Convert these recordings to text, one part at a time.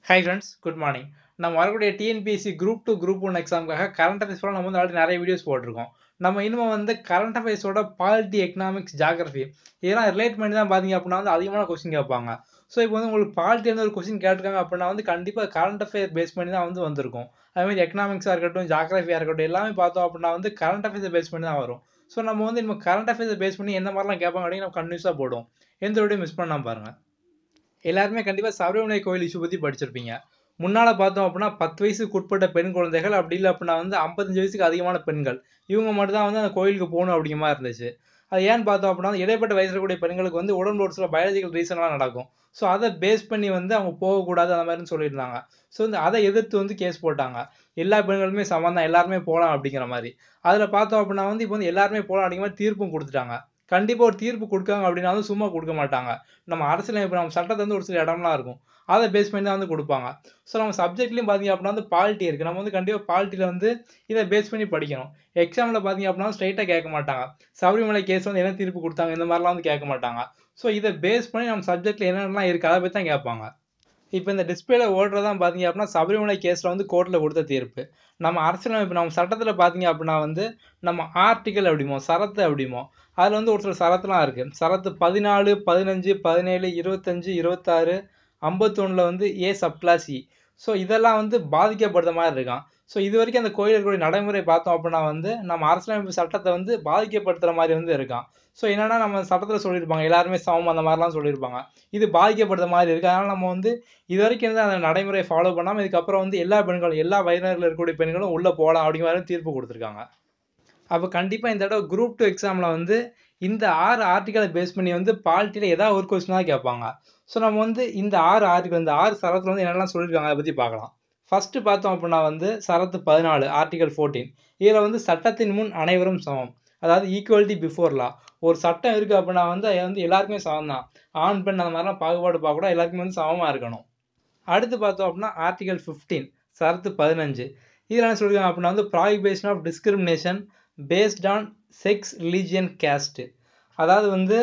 Hi friends, good morning. நம்ம வரக்கூடிய TNPSC group 2 group 1 எக்ஸாமுக்காக கரண்ட் அஃபேர்ஸ் நம்ம வந்து ஆல்ரெடி நிறைய வீடியோஸ் போட்டிருக்கோம். நம்ம இனிமே வந்து கரண்ட் அஃபேர்ஸோட பாலிட்டி, எக்கனாமிக்ஸ், ஜியாகிரஃபி இதெல்லாம் ரிலேட் பண்ணி தான் பார்த்தீங்க அப்படின்னா வந்து அதிகமான கொஸ்டின் கேட்பாங்க. ஸோ இப்போ வந்து உங்களுக்கு பாலிட்டி வந்து ஒரு கொஸ்டின் கேட்டிருக்காங்க அப்படின்னா வந்து கண்டிப்பாக கரண்ட் அஃபேர் பேஸ் பண்ணி தான் வந்து வந்திருக்கும். அதேமாதிரி எக்கனாமிக்ஸாக இருக்கட்டும், ஜியாகிரஃபியாக இருக்கட்டும், எல்லாமே பார்த்தோம் அப்படின்னா வந்து கரண்ட் அஃபேர்ஸை பேஸ் பண்ணி தான் வரும். ஸோ நம்ம வந்து நம்ம கரண்ட் அஃபேர்ஸை பேஸ் பண்ணி எந்த மாதிரிலாம் கேட்பாங்க அப்படின்னு நம்ம கன்ஃபியூஸாக போடுவோம். எந்த வீடியோ மிஸ் பண்ணாமல் பாருங்கள். எல்லாருமே கண்டிப்பாக சபரிமலை கோயில் இஷ்யூ பற்றி படிச்சிருப்பீங்க. முன்னால் பார்த்தோம் அப்படின்னா 10 வயசுக்கு உட்பட்ட பெண் குழந்தைகள், அப்படி இல்லை அப்படின்னா வந்து 55 வயசுக்கு அதிகமான பெண்கள், இவங்க மட்டும் தான் வந்து அந்த கோயிலுக்கு போகணும் அப்படிங்கிற மாதிரி இருந்துச்சு. அது ஏன்னு பார்த்தோம் அப்படின்னா இடைப்பட்ட வயசில் கூடிய பெண்களுக்கு வந்து உடம்புல ஒரு சில பயாலஜிக்கல் ரீசன்லாம் நடக்கும். ஸோ அதை பேஸ் பண்ணி வந்து அவங்க போகக்கூடாது அந்த மாதிரின்னு சொல்லியிருந்தாங்க. ஸோ வந்து அதை எதிர்த்து வந்து கேஸ் போட்டாங்க. எல்லா பெண்களுமே சமம் தான், எல்லாருமே போகலாம் அப்படிங்கிற மாதிரி. அதில் பார்த்தோம் அப்படின்னா வந்து இப்போ வந்து எல்லாருமே போகலாம் அப்படிங்கிற மாதிரி தீர்ப்பும் கொடுத்துட்டாங்க. கண்டிப்பாக ஒரு தீர்ப்பு கொடுக்காங்க அப்படின்னா வந்து சும்மா கொடுக்க மாட்டாங்க. நம்ம அரசியலமைப்பு, நம்ம சட்டத்தை வந்து ஒரு சில இடம்லாம் இருக்கும், அதை பேஸ் பண்ணி தான் வந்து கொடுப்பாங்க. ஸோ நம்ம சப்ஜெக்ட்லையும் பார்த்தீங்க அப்படின்னா வந்து பாலிட்டி இருக்குது. நம்ம வந்து கண்டிப்பாக பாலிட்டியில் வந்து இதை பேஸ் பண்ணி படிக்கணும். எக்ஸாமில் பார்த்தீங்க அப்படின்னா ஸ்ட்ரைட்டாக கேட்க மாட்டாங்க. சபரிமலை கேஸ் வந்து என்ன தீர்ப்பு கொடுத்தாங்க இந்த மாதிரிலாம் வந்து கேட்க மாட்டாங்க. ஸோ இதை பேஸ் பண்ணி நம்ம சப்ஜெக்ட்டில் என்னென்னலாம் இருக்குது அதை பற்றி தான் கேட்பாங்க. இப்போ இந்த டிஸ்பிளேல ஓடுறதான் பார்த்தீங்க அப்படின்னா சபரிமலை கேஸில் வந்து கோர்ட்டில் கொடுத்த தீர்ப்பு. நம்ம அரசியலமைப்பு, நம்ம சட்டத்தில் பார்த்தீங்க அப்படின்னா வந்து நம்ம ஆர்டிக்கல் அப்படிமோ, சரத்து அப்படிமோ, அதில் வந்து ஒரு சில சரத்துலாம் இருக்குது. சரத்து 14, 15, 17, 25, 26, 51 வந்து ஏ சப்கிளாஸ் இ. ஸோ இதெல்லாம் வந்து பாதிக்கப்படுற மாதிரி இருக்கான். ஸோ இது வரைக்கும் அந்த கோயில் இருக்கக்கூடிய நடைமுறை பார்த்தோம் அப்படின்னா வந்து நம்ம அரசியலமைப்பு சட்டத்தை வந்து பாதிக்கப்படுத்துகிற மாதிரி வந்து இருக்கான். ஸோ என்னன்னா நம்ம சட்டத்தில் சொல்லியிருப்பாங்க எல்லாருமே சமம் அந்த மாதிரிலாம் சொல்லியிருப்பாங்க. இது பாதிக்கப்படுற மாதிரி இருக்குது. அதனால் நம்ம வந்து இது வரைக்கும் வந்து அந்த நடைமுறையை ஃபாலோ பண்ணாமல் இதுக்கப்புறம் வந்து எல்லா பெண்களும், எல்லா வயதினரில் இருக்கக்கூடிய பெண்களும் உள்ளே போகலாம் அப்படிங்கிற மாதிரி தீர்ப்பு கொடுத்துருக்காங்க. அப்போ கண்டிப்பாக இந்த தடவை குரூப் 2 எக்ஸாமில் வந்து இந்த 6 ஆர்டிக்கலை பேஸ் பண்ணி வந்து பாலிட்டியில் ஏதாவது ஒரு கொஸ்டின் தான் கேட்பாங்க. ஸோ நம்ம வந்து இந்த 6 ஆர்டிக்கல், இந்த 6 சரத்தில் வந்து என்னெல்லாம் சொல்லியிருக்காங்க அதை பற்றி பார்க்கலாம். ஃபர்ஸ்ட் பார்த்தோம் அப்படின்னா வந்து சரத்து 14 ஆர்டிகல் 14. இதில் வந்து சட்டத்தின் முன் அனைவரும் சமம், அதாவது ஈக்குவாலிட்டி பிஃபோர் லா. ஒரு சட்டம் இருக்குது அப்படின்னா வந்து அது வந்து எல்லாருக்குமே சமம் தான். ஆண் பெண் அந்த மாதிரிலாம் பாகுபாடு பார்க்கக்கூடாது, எல்லாருக்குமே வந்து சமமாக இருக்கணும். அடுத்து பார்த்தோம் அப்படின்னா ஆர்டிகல் 15 சரத்து 15. இதில் என்ன சொல்லியிருக்காங்க அப்படின்னா வந்து prohibition of discrimination based on sex, religion, caste. அதாவது வந்து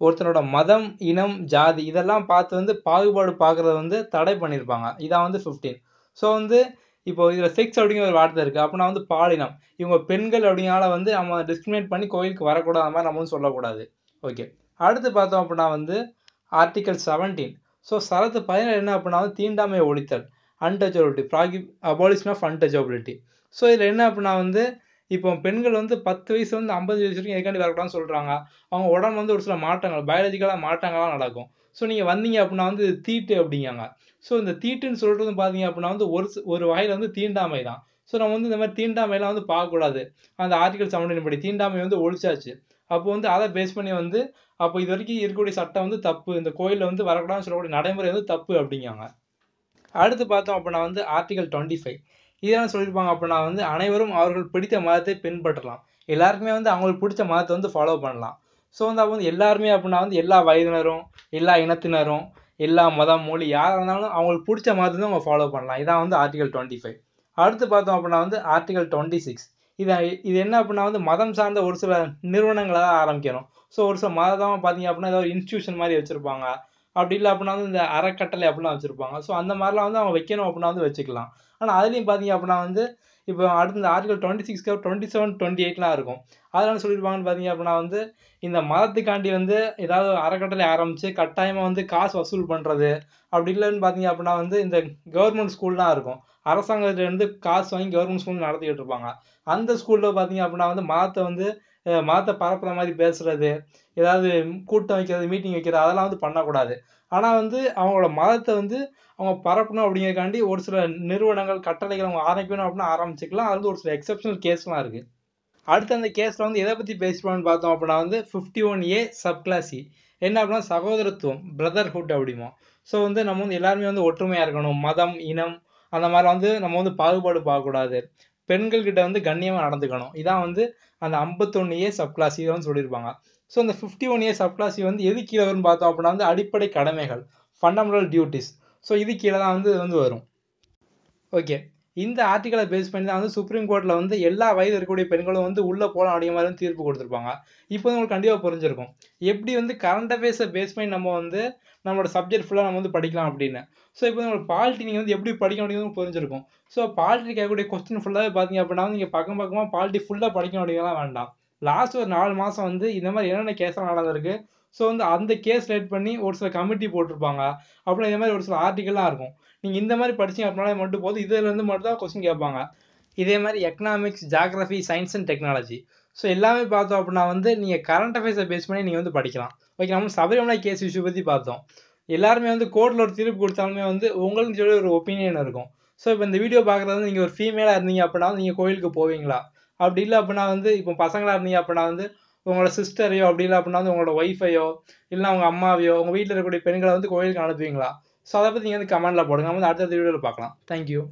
ஒருத்தனோட மதம், இனம், ஜாதி இதெல்லாம் பார்த்து வந்து பாகுபாடு பார்க்குறத வந்து தடை பண்ணியிருப்பாங்க. இதான் வந்து 15. ஸோ வந்து இப்போ இதில் செக்ஸ் அப்படிங்கிற ஒரு வார்த்தை இருக்குது அப்படின்னா வந்து பாலினம், இவங்க பெண்கள் அப்படிங்கிறனால வந்து நம்ம டிஸ்கிரிமினேட் பண்ணி கோயிலுக்கு வரக்கூடாது அந்த மாதிரி நம்ம வந்து சொல்லக்கூடாது. ஓகே, அடுத்து பார்த்தோம் அப்படின்னா வந்து ஆர்டிகல் 17. ஸோ சரத்து 17 என்ன அப்படின்னா வந்து தீண்டாமை ஒழித்தல், untouchability, abolition of untouchability. So இதில் என்ன அப்படின்னா வந்து இப்போ பெண்கள் வந்து 10 வயசு வந்து 50 வயசு வரைக்கும் எதுக்காண்டி வரக்கூடாதுன்னு சொல்கிறாங்க. அவங்க உடம்பு வந்து ஒரு சில மாற்றங்கள், பயாலஜிக்கலாக மாற்றங்கள்லாம் நடக்கும். ஸோ நீங்கள் வந்தீங்க அப்படின்னா வந்து தீட்டு அப்படிங்காங்க. ஸோ இந்த தீட்டுன்னு சொல்கிறது பார்த்தீங்க அப்படின்னா வந்து ஒரு வகையில் வந்து தீண்டாமை தான். ஸோ நம்ம வந்து இந்த மாதிரி தீண்டாமையெல்லாம் வந்து பார்க்கக்கூடாது. அந்த ஆர்டிகல் 17 படி தீண்டாமை வந்து ஒழிச்சாச்சு. அப்போ வந்து அதை பேஸ் பண்ணி வந்து அப்போ இது வரைக்கும் இருக்கக்கூடிய சட்டம் வந்து தப்பு, இந்த கோயிலில் வந்து வரக்கூடாதுன்னு சொல்லக்கூடிய நடைமுறை வந்து தப்பு அப்படிங்காங்க. அடுத்து பார்த்தோம் அப்படின்னா வந்து ஆர்டிகல் 25. இதெல்லாம் சொல்லியிருப்பாங்க அப்படின்னா வந்து அனைவரும் அவர்கள் பிடித்த மதத்தை பின்பற்றலாம், எல்லாருக்குமே வந்து அவங்களுக்கு பிடிச்ச மதத்தை வந்து ஃபாலோ பண்ணலாம். ஸோ வந்து அப்போ வந்து எல்லாருமே அப்படின்னா வந்து எல்லா வயதினரும், எல்லா இனத்தினரும், எல்லா மதம், மொழி யாராக இருந்தாலும் அவங்களுக்கு பிடிச்ச மதத்தை வந்து அவங்க ஃபாலோ பண்ணலாம். இதான் வந்து ஆர்டிகல் 25. அடுத்து பார்த்தோம் அப்படின்னா வந்து ஆர்டிகல் 26. இது என்ன அப்படின்னா வந்து மதம் சார்ந்த ஒரு சில நிறுவனங்களை தான் ஆரம்பிக்கணும். ஸோ ஒரு சில மதம் பார்த்தீங்க அப்படின்னா ஏதாவது இன்ஸ்டியூஷன் மாதிரி வச்சுருப்பாங்க, அப்படி இல்லை அப்படின்னா வந்து இந்த அறக்கட்டளை அப்படிலாம் வச்சுருப்பாங்க. ஸோ அந்த மாதிரிலாம் வந்து அவங்க வைக்கணும் அப்படின்னா வந்து வச்சுக்கலாம். ஆனால் அதுலேயும் பார்த்தீங்க அப்படின்னா வந்து இப்போ அடுத்த இந்த ஆர்டிகல் 26, 27, 28லாம் இருக்கும். அதெல்லாம் சொல்லியிருப்பாங்கன்னு பார்த்தீங்க அப்படின்னா வந்து இந்த மதத்துக்காண்டி வந்து ஏதாவது அறக்கட்டளை ஆரம்பித்து கட்டாயமாக வந்து காசு வசூல் பண்ணுறது, அப்படி இல்லைன்னு பார்த்தீங்க அப்படின்னா வந்து இந்த கவர்மெண்ட் ஸ்கூல்லாம் இருக்கும், அரசாங்கத்துலேருந்து காசு வாங்கி கவர்மெண்ட் ஸ்கூல் நடத்திக்கிட்டு இருப்பாங்க. அந்த ஸ்கூலில் பார்த்தீங்க அப்படின்னா வந்து மதத்தை பரப்புகிற மாதிரி பேசுகிறது, ஏதாவது கூட்டம் வைக்கிறது, மீட்டிங் வைக்கிறது அதெல்லாம் வந்து பண்ணக்கூடாது. ஆனால் வந்து அவங்களோட மதத்தை வந்து அவங்க பரப்பணும் அப்படிங்கிறக்காண்டி ஒரு சில நிறுவனங்கள், கட்டளைகள் அவங்க ஆரம்பிக்கணும் அப்படின்னா ஆரம்பிச்சுக்கலாம். அது வந்து ஒரு சில எக்ஸப்ஷனல் கேஸ்லாம் இருக்குது. அடுத்து அந்த கேஸில் வந்து எதை பற்றி பேசுவான்னு பார்த்தோம் அப்படின்னா வந்து 51A சப்கிளாஸ் இ. என்ன அப்படின்னா சகோதரத்துவம், பிரதர்ஹுட் அப்படிமோ. ஸோ வந்து நம்ம வந்து எல்லாருமே வந்து ஒற்றுமையாக இருக்கணும், மதம், இனம் அந்த மாதிரி வந்து நம்ம வந்து பாகுபாடு பார்க்கக்கூடாது, பெண்கள்கிட்ட வந்து கண்ணியமாக நடந்துக்கணும். இதான் வந்து அந்த 51A சப்கிளாஸ் இதை வந்து சொல்லியிருப்பாங்க. ஸோ இந்த 51A சப்கிளாஸ் வந்து எது கீழே வரும்னு பார்த்தோம் அப்படின்னா வந்து அடிப்படை கடமைகள், ஃபண்டமெண்டல் டியூட்டிஸ். ஸோ இது கீழே தான் வந்து வரும். ஓகே, இந்த ஆர்டிக்கல பேஸ் பண்ணி தான் வந்து சுப்ரீம் கோர்ட்ல வந்து எல்லா வயது இருக்கக்கூடிய பெண்களும் வந்து உள்ள போலாம் அப்படிங்கிற மாரி வந்து தீர்ப்பு குடுத்திருப்பாங்க. இப்போ வந்து உங்களுக்கு கண்டிப்பா புரிஞ்சிருக்கும். எப்படி வந்து கரண்ட் அஃபேர்ஸ பேஸ் பண்ணி நம்ம வந்து நம்மளோட சப்ஜெக்ட் ஃபுல்லா நம்ம வந்து படிக்கலாம் அப்படின்னு. ஸோ இப்போ உங்களுக்கு பாலிட்டி நீங்க வந்து எப்படி படிக்கணும் அப்படிங்கிறது புரிஞ்சிருக்கும். ஸோ பாலிட்டி கேட்கக்கூடிய கொஸ்டின் ஃபுல்லாவே பார்த்தீங்க அப்படின்னா, நீங்க பக்கம் பக்கமா பாலிட்டி ஃபுல்லா படிக்கணும் அப்படிங்கிறதெல்லாம் வேண்டாம். லாஸ்ட் ஒரு 4 மாசம் வந்து இந்த மாரி என்னென்ன கேஸ்லாம் நடந்திருக்கு. ஸோ வந்து அந்த கேஸ் ரிலேட் பண்ணி ஒரு சில கமிட்டி போட்டிருப்பாங்க. அப்புறம் இதே மாரி ஒரு சில ஆர்டிக்கல்லாம் இருக்கும். நீங்க இந்த மாரி படிச்சீங்க அப்படின்னாலே மட்டும் போதும். இதுலருந்து மட்டும் தான் கொஸ்டின் கேட்பாங்க. இதே மாரி economics, geography, science and technology. So எல்லாமே பார்த்தோம் அப்படின்னா வந்து நீங்க கரண்ட் அஃபேர்ஸ பேஸ் பண்ணி நீங்க வந்து படிக்கலாம். ஓகே நம்ம சபரிமலை கேஸ் இஷ்யூ பத்தி பார்த்தோம். எல்லாருமே வந்து கோர்ட்ல ஒரு தீர்ப்பு குடுத்தாலுமே வந்து உங்களுக்குன்னு சொல்லி ஒரு ஒப்பீனியன் இருக்கும். ஸோ இப்ப இந்த வீடியோ பார்க்குறது வந்து நீங்க ஒரு ஃபீமேலா இருந்தீங்க அப்படின்னா நீங்க கோயிலுக்கு போவீங்களா? அப்படி இல்ல அப்படின்னா வந்து இப்போ பசங்களா இருந்தீங்க அப்படின்னா வந்து உங்களோட சிஸ்டரையோ அப்படி இல்ல அப்படின்னா வந்து உங்களோட ஒய்ஃபையோ, இல்ல உங்க அம்மாவையோ, உங்க வீட்ல இருக்கக்கூடிய பெண்கள வந்து கோயிலுக்கு அனுப்புவீங்களா? ஸோ அத பத்தி நீங்க வந்து கமெண்ட்ல போடுங்க. நம்ம வந்து அடுத்த வீடியோல பார்க்கலாம். Thank you.